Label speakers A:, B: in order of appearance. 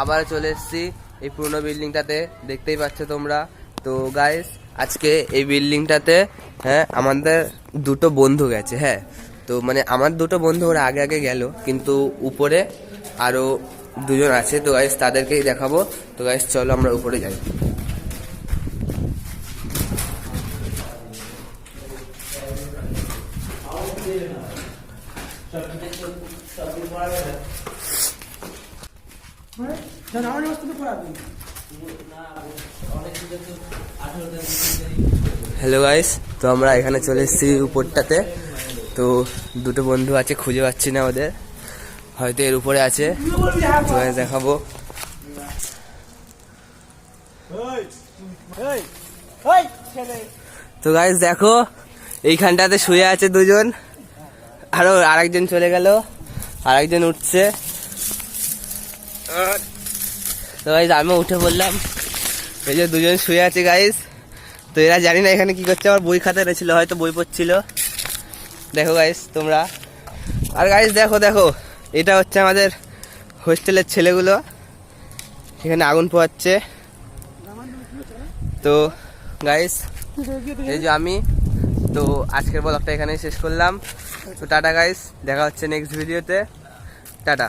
A: আবার চলে এসেছি এই পুরনো বিল্ডিংটাতে, দেখতেই পাচ্ছ তোমরা। তো গাইস আজকে এই বিল্ডিংটাতে আমাদের দুটো বন্ধু গেছে। তো মানে আমার দুটো বন্ধু ওরা আগে আগে গেল, কিন্তু উপরে আরো দুজন আছে। তো গাইস তাদেরকেই দেখাবো। তো গাইস চলো আমরা উপরে যাই। হ্যালো গাইস, তো আমরা এখানে চলে এসেছি উপরটাতে। তো দুটো বন্ধু আছে, খুঁজে পাচ্ছি না ওদের, হয়তো এর উপরে আছে। তো দেখাবো। তো গাইস দেখো, এইখানটাতে শুয়ে আছে দুজন, আরো আরেকজন চলে গেল, আরেকজন উঠছে। তো গাইস আমি উঠে পড়লাম, এই যে দুজন শুয়ে আছে গাইস। তো এরা জানি না এখানে কি করছে, আমার বই খাতা রেছিল, হয়তো বই পড়ছিল। দেখো গাইস তোমরা, আর গাইস দেখো দেখো, এটা হচ্ছে আমাদের হোস্টেলের ছেলেগুলো, এখানে আগুন পোহাচ্ছে। তো গাইস এই যে আমি, তো আজকের ব্লগটা এখানেই শেষ করলাম। তো টাটা গাইস, দেখা হচ্ছে নেক্সট ভিডিওতে। টাটা।